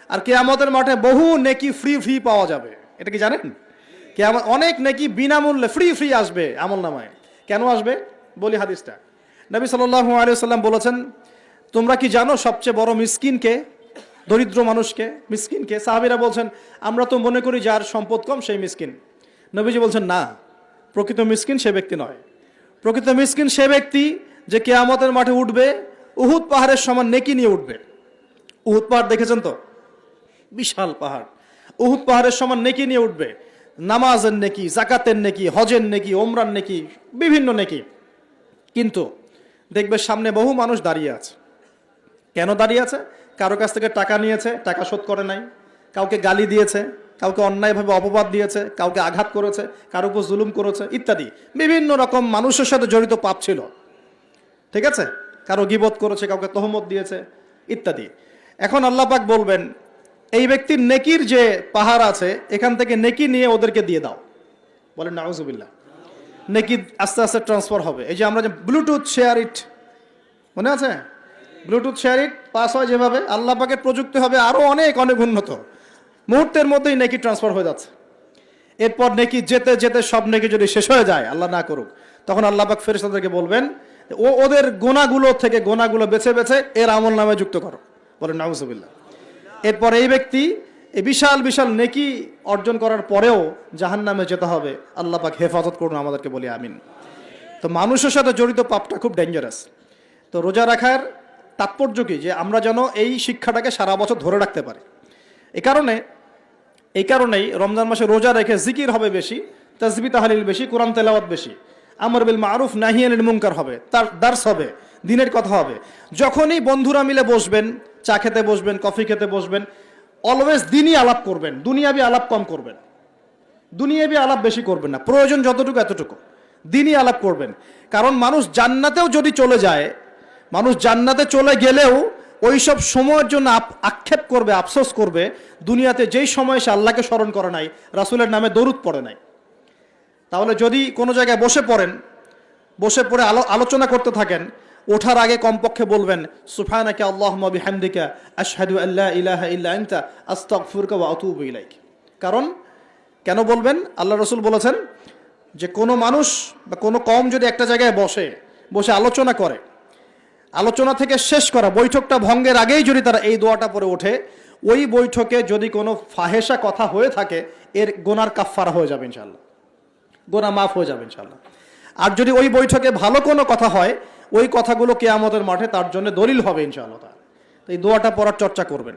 আর কিয়ামতের মাঠে বহু নেকি ফ্রি ফ্রি পাওয়া যাবে। এটা কি জানেন? কিয়ামত অনেক নেকি বিনামূল্যে ফ্রি ফ্রি আসবে আমলনামায়। কেন আসবে বলি হাদিসটা। নবী সাল্লাল্লাহু আলাইহি ওয়াসাল্লাম বলেছেন, তোমরা কি জানো সবচেয়ে বড় মিসকিনকে? দরিদ্র মানুষকে, মিসকিনকে। সাহাবীরা বলছেন, আমরা তো মনে করি যার সম্পদ কম সেই মিসকিন। নবীজি বলছেন, না, প্রকৃত মিসকিন সে ব্যক্তি নয়। প্রকৃত মিসকিন সে ব্যক্তি যে কিয়ামতের মাঠে উঠবে উহুদ পাহাড়ের সমান নেকি নিয়ে উঠবে। উহুদ পাহাড় দেখেছেন তো? বিশাল পাহাড়। উহুদ পাহাড়ের সমান নেকি নিয়ে উঠবে। নামাজের নেকি, জাকাতের নেকি, হজের নেকি, ওমরার নেকি, বিভিন্ন নেকি। কিন্তু দেখবে সামনে বহু মানুষ দাঁড়িয়ে আছে। কেন দাঁড়িয়ে আছে? কারো কাছ থেকে টাকা নিয়েছে, টাকা শোধ করে নাই, কাউকে গালি দিয়েছে, কাউকে অন্যায়ভাবে অপবাদ দিয়েছে, কাউকে আঘাত করেছে, কারো উপর জুলুম করেছে ইত্যাদি। বিভিন্ন রকম মানুষের সাথে জড়িত পাপ ছিল, ঠিক আছে? কারো গীবত করেছে, কাউকে তহমত দিয়েছে ইত্যাদি। এখন আল্লাহ পাক বলবেন, এই ব্যক্তির নেকির যে পাহাড় আছে এখান থেকে নেকি নিয়ে ওদেরকে দিয়ে দাও। বলেন নাউজুবিল্লাহ। নেকি আস্তে আস্তে ট্রান্সফার হবে। এই যে আমরা যে ব্লুটুথ শেয়ার ইট, মনে আছে? ব্লুটুথ শেয়ার ইট পাস হয় যেভাবে, আল্লাহ পাকের প্রযুক্তি হবে আরো অনেক অনেক উন্নত। মুহূর্তের মধ্যেই নেকি ট্রান্সফার হয়ে যাচ্ছে। এরপর নেকি যেতে যেতে সব নেকি যদি শেষ হয়ে যায়, আল্লাহ না করুক, তখন আল্লাহ পাক ফেরেশতাদেরকে বলবেন, ওদের গোনাগুলো থেকে গোনাগুলো বেছে বেছে এর আমল নামে যুক্ত করো। বলেন নাউজুবিল্লাহ। এরপর এই ব্যক্তি এই বিশাল বিশাল নেকি অর্জন করার পরেও জাহান্নামে যেতে হবে। আল্লাহ পাক হেফাজত করুন আমাদেরকে, বলি আমিন। তো মানুষের সাথে জড়িত পাপটা খুব ডেঞ্জারাস। তো রোজা রাখার তাৎপর্য কি? যে আমরা যেন এই শিক্ষাটাকে সারা বছর ধরে রাখতে পারি। এই কারণেই রমজান মাসে রোজা রেখে জিকির হবে বেশি, তাসবিহ তাহলিল বেশি, কোরআন তেলাওয়াত বেশি, আমর বিল মারুফ নাহি আনিল মুনকার হবে, তার দার্স হবে, দিনের কথা হবে। যখনই বন্ধুরা মিলে বসবেন, চা খেতে বসবেন, কফি খেতে বসবেন, অলওয়েজ দিনই আলাপ করবেন, দুনিয়াবি আলাপ কম করবেন, দুনিয়াবি আলাপ বেশি করবেন না, প্রয়োজন যতটুকু এতটুকু দিনই আলাপ করবেন। কারণ মানুষ জান্নাতেও যদি চলে যায়, মানুষ জান্নাতে চলে গেলেও ওই সব সময়ের জন্য আক্ষেপ করবে, আফসোস করবে, দুনিয়াতে যেই সময় সে আল্লাহকে স্মরণ করে নাই, রাসূলের নামে দরুদ পড়ে নাই। তাহলে যদি কোনো জায়গায় বসে পড়েন, বসে পড়ে আলোচনা করতে থাকেন, ওঠার আগে কমপক্ষে বলবেন, সুবহানাকা আল্লাহুম্মা বিহামদিকা আশহাদু আল্লা ইলাহা ইল্লা আনতা আস্তাগফিরুকা ওয়া আতুবু ইলাইক। কারণ কেন বলবেন? আল্লাহ রাসূল বলেছেন যে কোনো মানুষ বা কোনো কওম যদি একটা জায়গায় বসে আলোচনা করে, আলোচনা থেকে শেষ করা বৈঠকটা ভঙ্গের আগেই যদি তারা এই দোয়াটা পড়ে ওঠে, ওই বৈঠকে যদি কোনো ফাহেসা কথা হয়ে থাকে, এর গোনার কাফফারা হয়ে যাবে ইনশাআল্লাহ, গোনা মাফ হয়ে যাবে ইনশাআল্লাহ। আর যদি ওই বৈঠকে ভালো কোনো কথা হয়, ওই কথাগুলো কিয়ামতের মাঠে তার জন্য দলিল হবে ইনশাআল্লাহ। তো এই দোয়াটা পড়ার চর্চা করবেন।